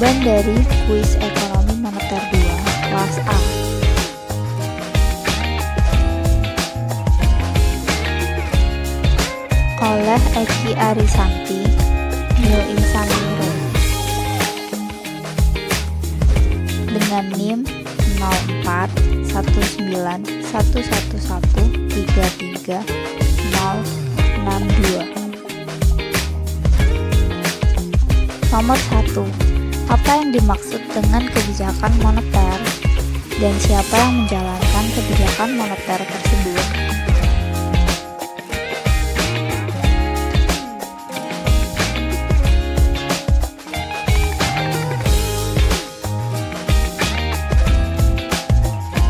Jawaban dari kuis ekonomi moneter 2 kelas A. Oleh Eki Arisanti, Nil Insaniro, dengan NIM 041911133062. Nomor 1. Apa yang dimaksud dengan kebijakan moneter dan siapa yang menjalankan kebijakan moneter tersebut?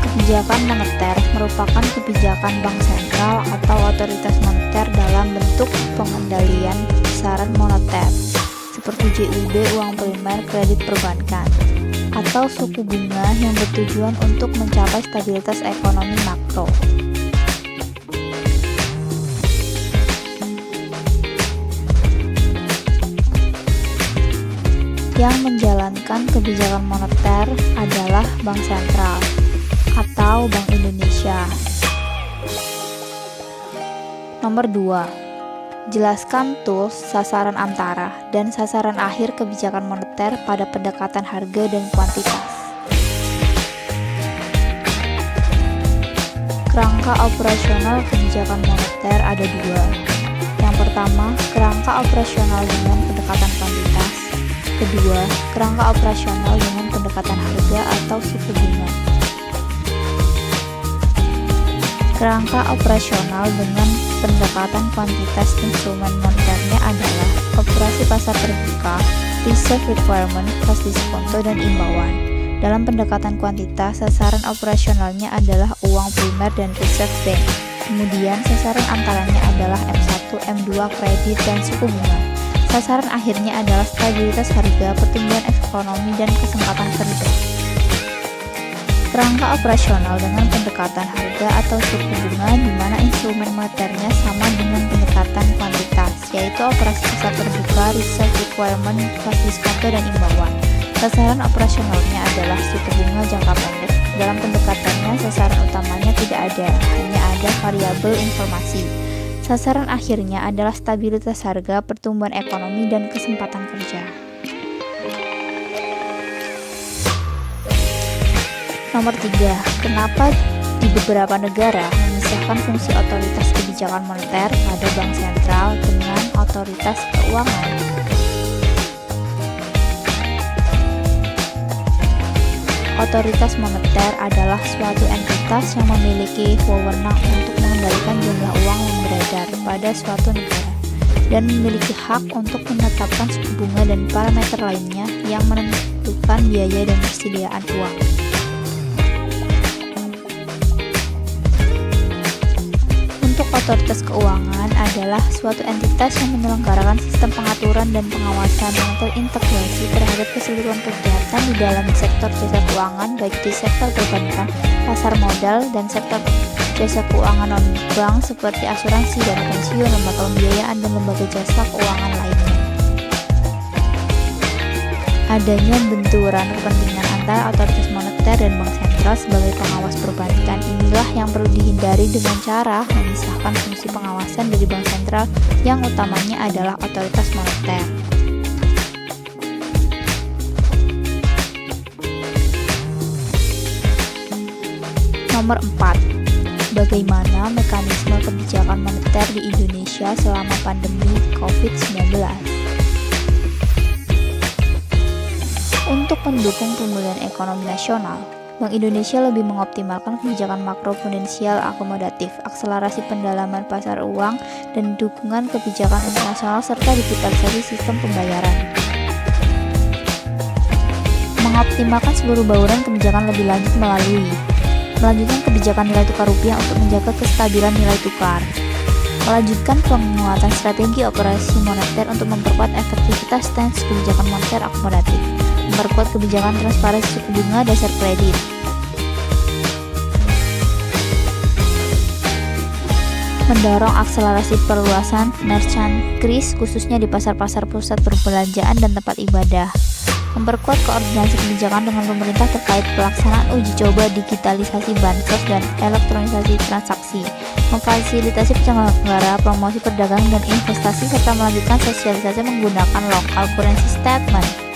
Kebijakan moneter merupakan kebijakan bank sentral atau otoritas moneter dalam bentuk pengendalian besaran moneter seperti JUB, uang primer, kredit perbankan, atau suku bunga yang bertujuan untuk mencapai stabilitas ekonomi makro. Yang menjalankan kebijakan moneter adalah Bank Sentral atau Bank Indonesia. Nomor 2. Jelaskan tools sasaran antara dan sasaran akhir kebijakan moneter pada pendekatan harga dan kuantitas. Kerangka operasional kebijakan moneter ada 2. Yang pertama, kerangka operasional dengan pendekatan kuantitas. Kedua, kerangka operasional dengan pendekatan harga atau suku bunga. Kerangka operasional dengan pendekatan kuantitas instrumen moneternya adalah operasi pasar terbuka, reserve requirement, flash diskonto, dan imbauan. Dalam pendekatan kuantitas, sasaran operasionalnya adalah uang primer dan reserve bank. Kemudian sasaran antaranya adalah M1, M2, kredit, dan suku bunga. Sasaran akhirnya adalah stabilitas harga, pertumbuhan ekonomi, dan kesempatan kerja. Kerangka operasional dengan pendekatan harga atau suku bunga di mana instrumen moneternya sama dengan pendekatan kuantitas, yaitu operasi pasar terbuka, reserve requirement, flash diskonto, dan imbauan. Sasaran operasionalnya adalah suku bunga jangka pendek. Dalam pendekatannya, sasaran utamanya tidak ada, hanya ada variabel informasi. Sasaran akhirnya adalah stabilitas harga, pertumbuhan ekonomi, dan kesempatan kerja. Nomor 3. Kenapa di beberapa negara memisahkan fungsi otoritas kebijakan moneter pada bank sentral dengan otoritas keuangan? Otoritas moneter adalah suatu entitas yang memiliki wewenang untuk mengendalikan jumlah uang yang beredar pada suatu negara dan memiliki hak untuk menetapkan suku bunga dan parameter lainnya yang menentukan biaya dan persediaan uang. Otoritas keuangan adalah suatu entitas yang menyelenggarakan sistem pengaturan dan pengawasan yang terintegrasi terhadap keseluruhan kegiatan di dalam sektor jasa keuangan, baik di sektor perbankan, pasar modal, dan sektor jasa keuangan non-bank seperti asuransi, dana pensiun, lembaga pembiayaan, dan lembaga jasa keuangan lainnya. Adanya benturan kepentingan antara otoritas moneter dan bank sentral sebagai pengawas perbankan inilah yang perlu dihindari dengan cara memisahkan fungsi pengawasan dari bank sentral yang utamanya adalah otoritas moneter. Nomor 4. Bagaimana mekanisme kebijakan moneter di Indonesia selama pandemi COVID-19? Untuk mendukung pemulihan ekonomi nasional, Bank Indonesia lebih mengoptimalkan kebijakan makroprudensial akomodatif, akselerasi pendalaman pasar uang, dan dukungan kebijakan internasional serta digitalisasi sistem pembayaran. Mengoptimalkan seluruh bauran kebijakan lebih lanjut melanjutkan kebijakan nilai tukar rupiah untuk menjaga kestabilan nilai tukar. Melanjutkan penguatan strategi operasi moneter untuk memperkuat efektivitas stance kebijakan moneter akomodatif. Memperkuat kebijakan transparansi suku bunga dasar kredit. Mendorong akselerasi perluasan merchant kris khususnya di pasar-pasar pusat perbelanjaan dan tempat ibadah. memperkuat koordinasi kebijakan dengan pemerintah terkait pelaksanaan uji coba digitalisasi bansos dan elektronisasi transaksi, memfasilitasi penyelenggara promosi perdagangan dan investasi, serta melanjutkan sosialisasi menggunakan local currency statement.